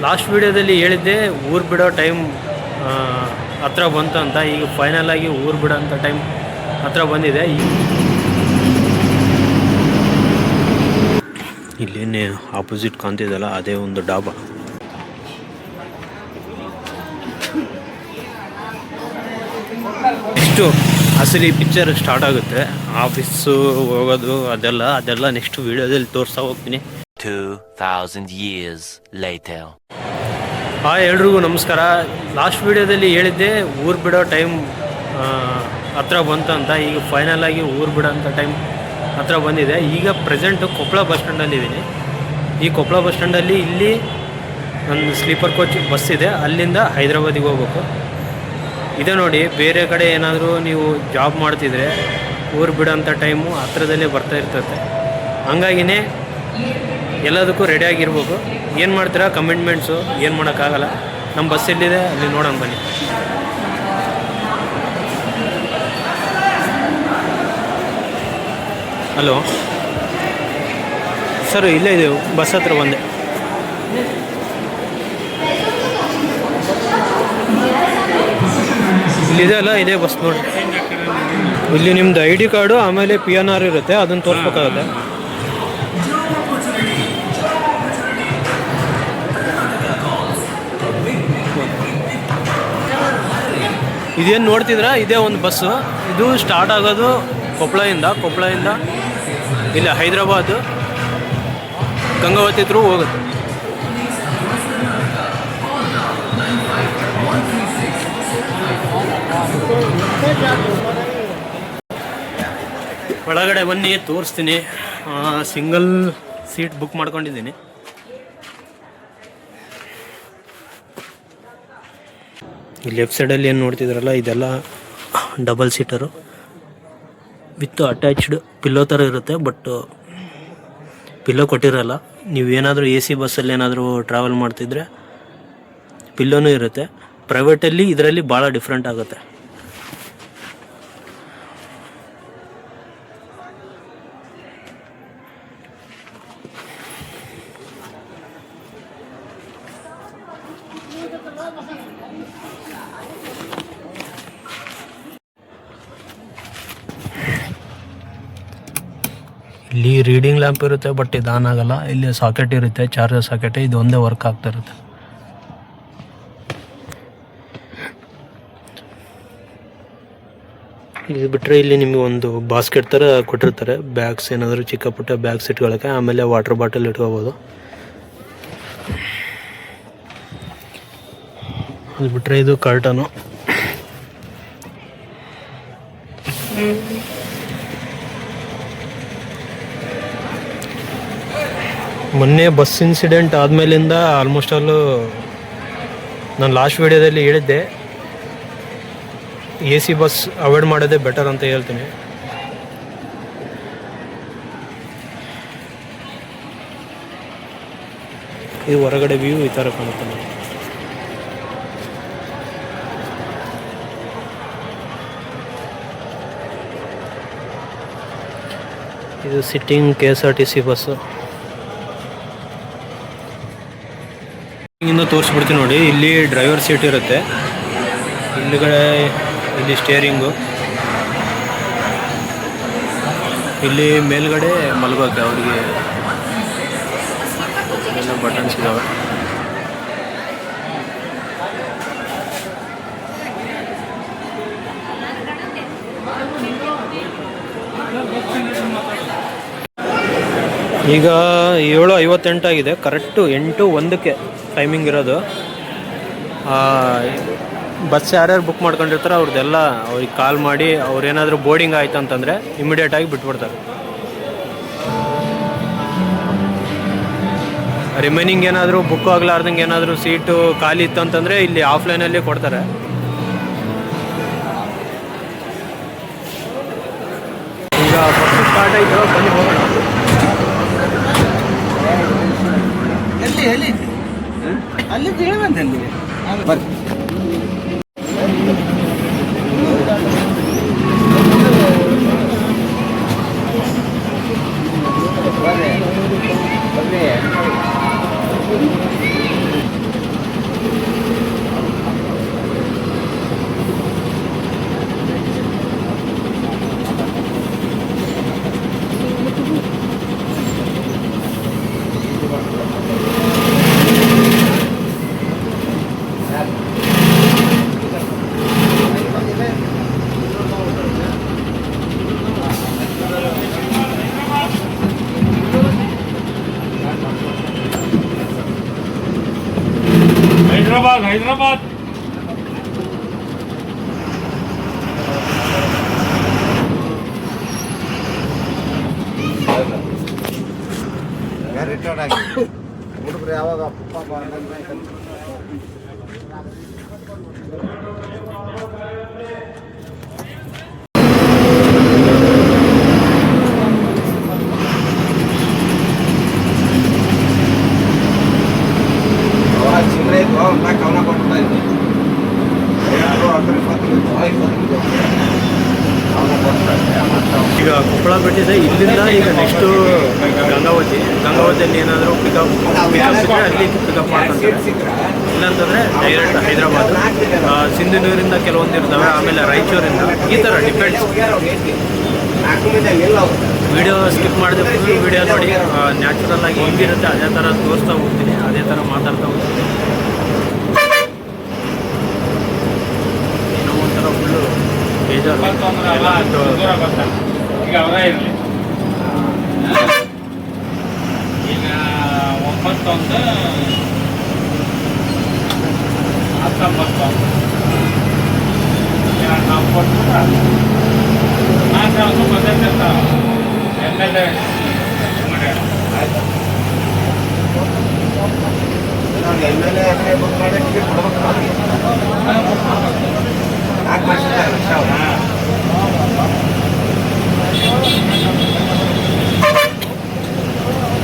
Last ವಿಡಿಯೋದಲ್ಲಿ ಹೇಳಿದ್ದೆ ಊರು ಬಿಡೋ ಟೈಮ್ ಹತ್ರ ಬಂತು ಅಂತ. ಈಗ ಫೈನಲ್ ಆಗಿ ಊರು ಬಿಡೋ ಅಂಥ ಟೈಮ್ ಹತ್ರ ಬಂದಿದೆ. ಇಲ್ಲೇನೆ ಆಪೋಸಿಟ್ ಕಾಣ್ತಿದ್ದಲ್ಲ ಅದೇ ಒಂದು ಡಾಬಾ. ನೆಕ್ಸ್ಟು ಅಸಲಿ ಪಿಕ್ಚರ್ ಸ್ಟಾರ್ಟ್ ಆಗುತ್ತೆ. ಆಫೀಸು ಹೋಗೋದು ಅದೆಲ್ಲ ನೆಕ್ಸ್ಟ್ ವಿಡಿಯೋದಲ್ಲಿ ತೋರಿಸ್ತಾ ಹೋಗ್ತೀನಿ. 2000 years later. ಎಲ್ರಿಗೂ ನಮಸ್ಕಾರ. ಲಾಸ್ಟ್ ವಿಡಿಯೋದಲ್ಲಿ ಹೇಳಿದ್ದೆ ಊರು ಬಿಡೋ ಟೈಮ್ ಹತ್ರ ಬಂತು ಅಂತ. ಈಗ ಫೈನಲ್ ಆಗಿ ಊರು ಬಿಡೋ ಅಂಥ ಟೈಮ್ ಹತ್ರ ಬಂದಿದೆ. ಈಗ ಪ್ರೆಸೆಂಟು ಕೊಪ್ಪಳ ಬಸ್ ಸ್ಟ್ಯಾಂಡಲ್ಲಿದ್ದೀನಿ. ಈ ಕೊಪ್ಪಳ ಬಸ್ ಸ್ಟ್ಯಾಂಡಲ್ಲಿ ಇಲ್ಲಿ ಒಂದು ಸ್ಲೀಪರ್ ಕೋಚ್ ಬಸ್ ಇದೆ, ಅಲ್ಲಿಂದ ಹೈದ್ರಾಬಾದಿಗೆ ಹೋಗ್ಬೇಕು. ಇದೆ ನೋಡಿ, ಬೇರೆ ಕಡೆ ಏನಾದರೂ ನೀವು ಜಾಬ್ ಮಾಡ್ತಿದ್ರೆ ಊರು ಬಿಡೋಂಥ ಟೈಮು ಹತ್ರದಲ್ಲೇ ಬರ್ತಾ ಇರ್ತದೆ. ಹಂಗಾಗಿನೇ ಎಲ್ಲದಕ್ಕೂ ರೆಡಿಯಾಗಿರ್ಬೇಕು. ಏನು ಮಾಡ್ತೀರಾ ಕಮಿಟ್ಮೆಂಟ್ಸು ಏನು ಮಾಡೋಕ್ಕಾಗಲ್ಲ. ನಮ್ಮ ಬಸ್ ಎಲ್ಲಿದೆ ಅಲ್ಲಿ ನೋಡೋಣ ಬನ್ನಿ. ಹಲೋ ಸರ್, ಇಲ್ಲೇ ಇದೆವು ಬಸ್ ಹತ್ರ ಬಂದೆ. ಇಲ್ಲಿದೆ ಅಲ್ಲ, ಇದೇ ಬಸ್ ನೋಡಿ. ಇಲ್ಲಿ ನಿಮ್ಮದು ID ಕಾರ್ಡು ಆಮೇಲೆ PNR ಇರುತ್ತೆ, ಅದನ್ನು ತೋರಿಸ್ಬೇಕಾಗುತ್ತೆ. ಇದೇನು ನೋಡ್ತಿದ್ರ, ಇದೇ ಒಂದು ಬಸ್ಸು. ಇದು ಸ್ಟಾರ್ಟ್ ಆಗೋದು ಕೊಪ್ಪಳದಿಂದ ಇಲ್ಲ ಹೈದ್ರಾಬಾದು ಗಂಗಾವತಿ ಥ್ರೂ ಹೋಗುತ್ತೆ. ಒಳಗಡೆ ಬನ್ನಿ ತೋರಿಸ್ತೀನಿ. ಸಿಂಗಲ್ ಸೀಟ್ ಬುಕ್ ಮಾಡ್ಕೊಂಡಿದ್ದೀನಿ. ಈ ಲೆಫ್ಟ್ ಸೈಡಲ್ಲಿ ಏನು ನೋಡ್ತಿದ್ರಲ್ಲ, ಇದೆಲ್ಲ double seater with attached pillow ಥರ ಇರುತ್ತೆ. ಬಟ್ ಪಿಲ್ಲೋ ಕೊಟ್ಟಿರಲ್ಲ. ನೀವು ಏನಾದರೂ AC ಬಸ್ಸಲ್ಲಿ ಏನಾದರೂ ಟ್ರಾವೆಲ್ ಮಾಡ್ತಿದ್ರೆ ಪಿಲ್ಲೋನೂ ಇರುತ್ತೆ. ಪ್ರೈವೇಟಲ್ಲಿ ಇದರಲ್ಲಿ ಭಾಳ ಡಿಫ್ರೆಂಟ್ ಆಗುತ್ತೆ. ಇಲ್ಲಿ ರೀಡಿಂಗ್ ಲ್ಯಾಂಪ್ ಇರುತ್ತೆ, ಬಟ್ ಇದು ಆನ್ ಆಗಲ್ಲ. ಇಲ್ಲಿ ಸಾಕೆಟ್ ಇರುತ್ತೆ, ಚಾರ್ಜರ್ ಸಾಕೆಟ್, ಇದು ಒಂದೇ ವರ್ಕ್ ಆಗ್ತಾ ಇರುತ್ತೆ. ಇದು ಬಿಟ್ಟರೆ ಇಲ್ಲಿ ನಿಮಗೆ ಒಂದು ಬಾಸ್ಕೆಟ್ ಥರ ಕೊಟ್ಟಿರ್ತಾರೆ. ಬ್ಯಾಗ್ಸ್ ಏನಾದರೂ ಚಿಕ್ಕ ಪುಟ್ಟ ಬ್ಯಾಗ್ಸ್ ಇಟ್ಕೊಳ್ಳೋಕ್ಕೆ, ಆಮೇಲೆ ವಾಟರ್ ಬಾಟಲ್ ಇಟ್ಕೋಬೋದು. ಅದು ಬಿಟ್ಟರೆ ಇದು ಕರ್ಟನು. ಮೊನ್ನೆ ಬಸ್ ಇನ್ಸಿಡೆಂಟ್ ಆದಮೇಲಿಂದ ಆಲ್ಮೋಸ್ಟ್ ಅಲ್ಲೂ ನಾನು ಲಾಸ್ಟ್ ವಿಡಿಯೋದಲ್ಲಿ ಹೇಳಿದ್ದೆ AC ಬಸ್ ಅವಾಯ್ಡ್ ಮಾಡೋದೇ ಬೆಟರ್ ಅಂತ ಹೇಳ್ತೀನಿ. ಇದು ಹೊರಗಡೆ ವ್ಯೂ ಈ ಥರ ಕಾಣುತ್ತೆ ನೋಡಿ. ಇದು ಸಿಟ್ಟಿಂಗ್ KSRTC ಬಸ್ಸು. ಇಂದ ತೋರಿಸ್ಬಿಡ್ತೀನಿ ನೋಡಿ. ಇಲ್ಲಿ ಡ್ರೈವರ್ ಸೀಟ್ ಇರುತ್ತೆ, ಇಲ್ಲಿ ಸ್ಟೇರಿಂಗು, ಇಲ್ಲಿ ಮೇಲ್ಗಡೆ ಮಲಗೋಕೆ ಅವರಿಗೆ ಎಲ್ಲ ಬಟನ್ಸ್ ಇದ್ದಾವೆ. ಈಗ 7:58 ಆಗಿದೆ. ಕರೆಕ್ಟು 8:01ಕ್ಕೆ ಟೈಮಿಂಗ್ ಇರೋದು. ಬಸ್ ಯಾರ್ಯಾರು ಬುಕ್ ಮಾಡ್ಕೊಂಡಿರ್ತಾರೆ ಅವ್ರದ್ದೆಲ್ಲ ಅವ್ರಿಗೆ ಕಾಲ್ ಮಾಡಿ, ಅವ್ರೇನಾದರೂ ಬೋರ್ಡಿಂಗ್ ಆಯ್ತು ಅಂತಂದರೆ ಇಮಿಡಿಯೇಟಾಗಿ ಬಿಟ್ಬಿಡ್ತಾರೆ. ರಿಮೈನಿಂಗ್ ಏನಾದರೂ ಬುಕ್ ಆಗಲಾರ್ದಂಗೆ ಏನಾದರೂ ಸೀಟು ಖಾಲಿ ಇತ್ತು ಅಂತಂದರೆ ಇಲ್ಲಿ ಆಫ್ಲೈನಲ್ಲಿ ಕೊಡ್ತಾರೆ. ಈಗ ಬಸ್ ಸ್ಟಾರ್ಟ್ ಆಯಿತು, ಬನ್ನಿ ಹೋಗೋಣ. ಅಲ್ಲಿ ಹೇಳುವಂತಲ್ಲಿ ಬರ್ರಿ. హైదరాబాద్ ರಿಟರ್ನ್ ಆಗಿ ಹುಡುಗರು ಯಾವಾಗ ಅಪ್ಪ ಚಿಲ್ಲರೆ ಇತ್ತು ನಾ ಕವನ ಕೊಡ್ತಾ ಇದ್ದೆ ಈಗ ಕೊಪ್ಪಳ ಬಿಟ್ಟಿದೆ. ಇಲ್ಲಿಂದ ಈಗ ನೆಕ್ಸ್ಟು ಗಂಗಾವತಿಯಲ್ಲಿ ಏನಾದರೂ ಪಿಕಪ್ ಸಿಕ್ಕರೆ ಅಲ್ಲಿ ಪಿಕಪ್ ಮಾಡ್ಕೊಂತಾರೆ. ಇಲ್ಲಾಂತಂದರೆ ಡೈರೆಕ್ಟ್ ಹೈದರಾಬಾದ್, ಸಿಂಧನೂರಿಂದ ಕೆಲವೊಂದು ಇರ್ತವೆ, ಆಮೇಲೆ ರಾಯಚೂರಿಂದ, ಈ ಥರ ಡಿಪೆಂಡ್ಸ್. ವಿಡಿಯೋ ಸ್ಕಿಪ್ ಮಾಡಿದೆ, ಫುಲ್ ವಿಡಿಯೋ ನೋಡಿ ನ್ಯಾಚುರಲ್ ಆಗಿ ಹೆಂಗಿರುತ್ತೆ ಅದೇ ಥರ ತೋರಿಸ್ತಾ ಹೋಗ್ತೀನಿ, ಅದೇ ಥರ ಮಾತಾಡ್ತಾ ಹೋಗ್ತೀನಿ. ಏನೋ ಒಂಥರ ಫುಲ್ಲು ಬೇಜಾರು. ಈಗ ಅವರೇ ಇರಲಿ. ಈಗ 9-19 ನಾವು ಕೊಟ್ಬಿಟ್ರೆ ನಾಲ್ಕು ಅವನು ಬಂದಿರ್ತಾವೆ MLA ಮಾಡ್ಯಾರ. MLA ಬುಕ್ ಮಾಡಿ ಟಿಕೆಟ್ ಕೊಡ್ಬೇಕು ನೋಡಿ. 4 ವರ್ಷ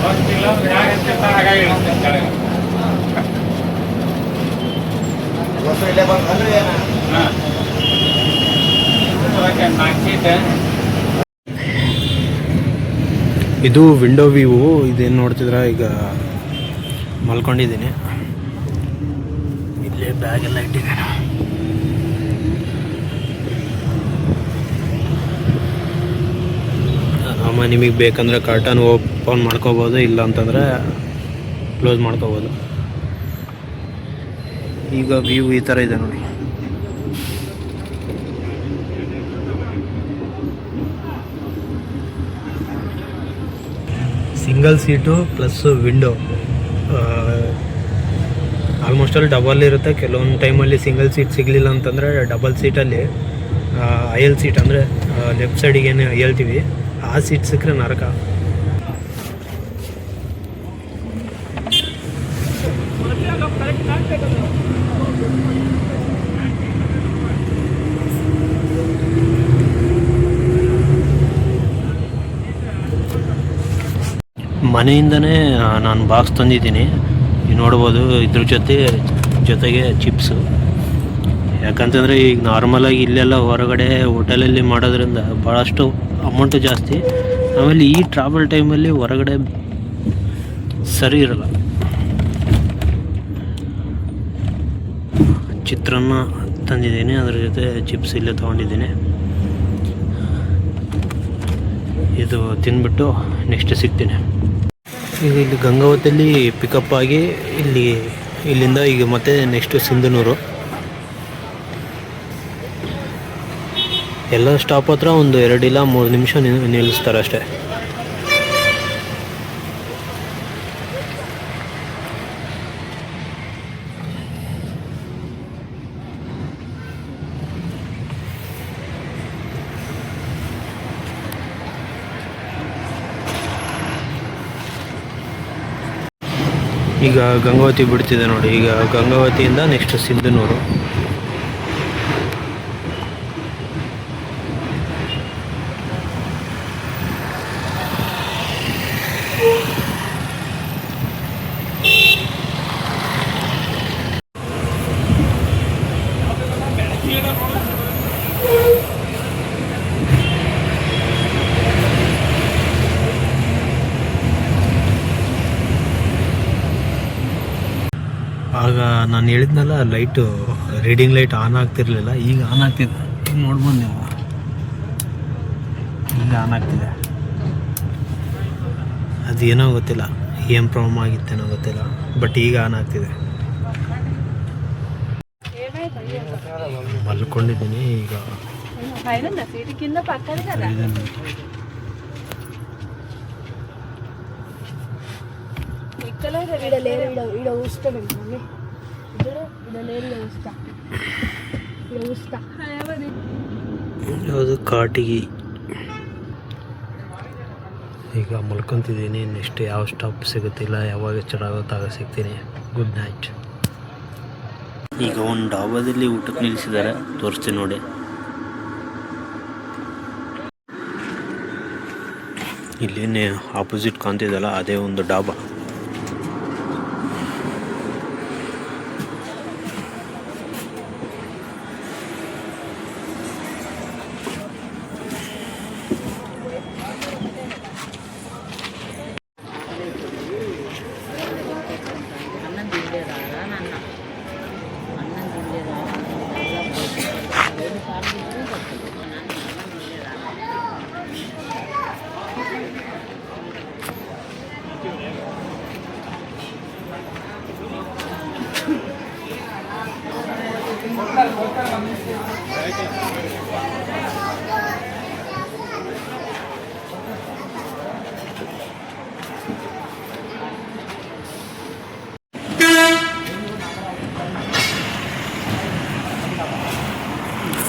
ಗೊತ್ತಿಲ್ಲ ಹೇಗಿರ್ತಿರ್ತಾರೆ ಹಾಗಾಗಿ ಇರುತ್ತೆ ಕೆಳಗೆ. ವರ್ಷ ಇಲ್ಲೇ ಬಂದ್ರೆ ಹಾಂ 4 ಸೀಟ್. ಇದು ವಿಂಡೋ ವ್ಯೂ. ಇದೇನು ನೋಡ್ತಿದ್ರ, ಈಗ ಮಲ್ಕೊಂಡಿದ್ದೀನಿ, ಇಲ್ಲೇ ಬ್ಯಾಗ್ ಎಲ್ಲ ಇಟ್ಟಿದ್ದೀನಿ. ಆಮೇಲೆ ನಿಮಗೆ ಬೇಕಂದರೆ ಕರ್ಟನ್ ಓಪನ್ ಮಾಡ್ಕೋಬೋದು, ಇಲ್ಲ ಅಂತಂದರೆ ಕ್ಲೋಸ್ ಮಾಡ್ಕೋಬೋದು. ಈಗ ವ್ಯೂ ಈ ಥರ ಇದೆ ನೋಡಿ. Single seat plus window, almost ಅಲ್ಲಿ ಡಬಲ್ ಇರುತ್ತೆ. ಕೆಲವೊಂದು ಟೈಮಲ್ಲಿ ಸಿಂಗಲ್ ಸೀಟ್ ಸಿಗಲಿಲ್ಲ ಅಂತಂದರೆ ಡಬಲ್ ಸೀಟಲ್ಲಿ ಅಯಲ್ ಸೀಟ್ ಅಂದರೆ ಲೆಫ್ಟ್ ಸೈಡಿಗೆ ಏನು ಹೇಳ್ತೀವಿ ಆ ಸೀಟ್ ಸಿಕ್ಕರೆ ನರಕ. ಮನೆಯಿಂದನೇ ನಾನು ಬಾಕ್ಸ್ ತಂದಿದ್ದೀನಿ, ನೋಡ್ಬೋದು. ಇದ್ರ ಜೊತೆಗೆ ಚಿಪ್ಸು. ಯಾಕಂತಂದರೆ ಈಗ ನಾರ್ಮಲಾಗಿ ಇಲ್ಲೆಲ್ಲ ಹೊರಗಡೆ ಹೋಟೆಲಲ್ಲಿ ಮಾಡೋದ್ರಿಂದ ಭಾಳಷ್ಟು ಅಮೌಂಟು ಜಾಸ್ತಿ. ಆಮೇಲೆ ಈ ಟ್ರಾವೆಲ್ ಟೈಮಲ್ಲಿ ಹೊರಗಡೆ ಸರಿ ಇರಲ್ಲ. ಚಿತ್ರಾನ್ನ ತಂದಿದ್ದೀನಿ, ಅದ್ರ ಜೊತೆ ಚಿಪ್ಸ್ ಇಲ್ಲೇ ತೊಗೊಂಡಿದ್ದೀನಿ. ಇದು ತಿಂದ್ಬಿಟ್ಟು ನೆಕ್ಸ್ಟ್ ಸಿಗ್ತೀನಿ. ಈಗ ಇಲ್ಲಿ ಗಂಗಾವತಿಯಲ್ಲಿ ಪಿಕಪ್ ಆಗಿ ಇಲ್ಲಿಂದ ಈಗ ಮತ್ತೆ ನೆಕ್ಸ್ಟ್ ಸಿಂಧನೂರು. ಎಲ್ಲ ಸ್ಟಾಪ್ ಹತ್ರ ಒಂದು 2 ಇಲ್ಲ 3 ನಿಮಿಷ ನಿಲ್ಲಿಸ್ತಾರೆ ಅಷ್ಟೇ. ಈಗ ಗಂಗಾವತಿ ಬಿಡ್ತಿದೆ ನೋಡಿ. ಈಗ ಗಂಗಾವತಿಯಿಂದ ನೆಕ್ಸ್ಟ್ ಸಿಂಧನೂರು. ಆಗ ನಾನು ಹೇಳಿದ್ನಲ್ಲ, ಲೈಟು ರೀಡಿಂಗ್ ಲೈಟ್ ಆನ್ ಆಗ್ತಿರ್ಲಿಲ್ಲ, ಈಗ ಆನ್ ಆಗ್ತಿದೆ. ಈಗ ನೋಡ್ಬೋದು ನೀವು, ಈಗ ಆನ್ ಆಗ್ತಿದೆ. ಅದೇನೋ ಗೊತ್ತಿಲ್ಲ, ಏನು ಪ್ರಾಬ್ಲಮ್ ಆಗಿತ್ತೇನೋ ಗೊತ್ತಿಲ್ಲ, ಬಟ್ ಈಗ ಆನ್ ಆಗ್ತಿದೆ. ಮಲ್ಕೊಂಡಿದ್ದೀನಿ ಈಗ. ಯಾವುದು ಕಾಟಿಗಿ. ಈಗ ಮಲ್ಕೊತಿದ್ದೀನಿ. ನೆಕ್ಸ್ಟ್ ಯಾವ ಸ್ಟಾಪ್ ಸಿಗುತ್ತಿಲ್ಲ, ಯಾವಾಗ ಚೆನ್ನಾಗುತ್ತೆ ಆಗ ಸಿಗ್ತೀನಿ. Good night. ಈಗ ಒಂದು ಡಾಬಾದಲ್ಲಿ ಊಟಕ್ಕೆ ನಿಲ್ಲಿಸಿದ್ದಾರೆ, ತೋರಿಸ್ತೀನಿ ನೋಡಿ. ಇಲ್ಲೇನೆ ಆಪೋಸಿಟ್ ಕಾಣ್ತಿದ್ದಲ್ಲ ಅದೇ ಒಂದು ಡಾಬಾ.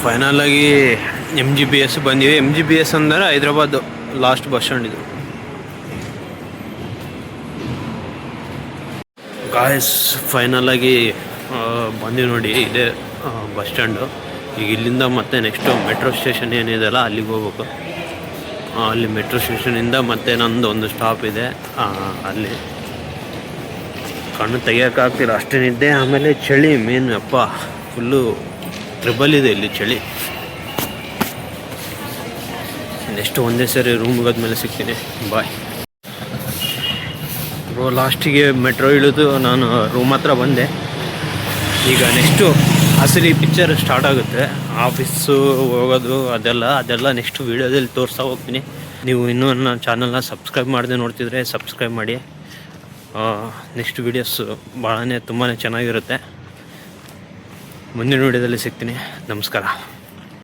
ಫೈನಲ್ ಆಗಿ MGBS ಬಂದಿವಿ. MGBS ಅಂದರೆ ಹೈದ್ರಾಬಾದ್ ಲಾಸ್ಟ್ ಬಸ್ ಸ್ಟ್ಯಾಂಡ್ ಇದು. ಗಾಯ್ಸ್ ಫೈನಲ್ ಆಗಿ ಬಂದಿವಿ ನೋಡಿ, ಇದೇ ಬಸ್ ಸ್ಟ್ಯಾಂಡು. ಈಗ ಇಲ್ಲಿಂದ ಮತ್ತೆ ನೆಕ್ಸ್ಟು ಮೆಟ್ರೋ ಸ್ಟೇಷನ್ ಏನಿದೆಯಲ್ಲ ಅಲ್ಲಿಗೆ ಹೋಗ್ಬೇಕು. ಅಲ್ಲಿ ಮೆಟ್ರೋ ಸ್ಟೇಷನಿಂದ ಮತ್ತೆ ನಂದು ಒಂದು ಸ್ಟಾಪ್ ಇದೆ, ಅಲ್ಲಿ ಕಣ್ಣು ತೆಗಿಯೋಕ್ಕಾಗ್ತಿಲ್ಲ, ಅಷ್ಟೇ ನಿದ್ದೆ. ಆಮೇಲೆ ಚಳಿ ಮೇನ್ ಅಪ್ಪ, ಫುಲ್ಲು ಟ್ರಿಬಲ್ ಇದೆ ಇಲ್ಲಿ ಚಳಿ. ನೆಕ್ಸ್ಟ್ ಒಂದೇ ಸರಿ ರೂಮ್ಗೆ ಹೋದ್ಮೇಲೆ ಸಿಗ್ತೀನಿ. Bye bro. ಲಾಸ್ಟಿಗೆ ಮೆಟ್ರೋ ಇಳಿದು ನಾನು ರೂಮ್ ಹತ್ರ ಬಂದೆ. ಈಗ ನೆಕ್ಸ್ಟು ಅಸಲಿ ಪಿಕ್ಚರ್ ಸ್ಟಾರ್ಟ್ ಆಗುತ್ತೆ. ಆಫೀಸು ಹೋಗೋದು ಅದೆಲ್ಲ ನೆಕ್ಸ್ಟ್ ವೀಡಿಯೋದಲ್ಲಿ ತೋರಿಸ್ತಾ ಹೋಗ್ತೀನಿ. ನೀವು ಇನ್ನೂ ನನ್ನ ಚಾನಲ್ನ ಸಬ್ಸ್ಕ್ರೈಬ್ ಮಾಡದೆ ನೋಡ್ತಿದ್ರೆ ಸಬ್ಸ್ಕ್ರೈಬ್ ಮಾಡಿ. ನೆಕ್ಸ್ಟ್ ವೀಡಿಯೋಸ್ ತುಂಬಾ ಚೆನ್ನಾಗಿರುತ್ತೆ. ಮುಂದಿನ ವೀಡಿಯೋದಲ್ಲಿ ಸಿಗ್ತೀನಿ. ನಮಸ್ಕಾರ.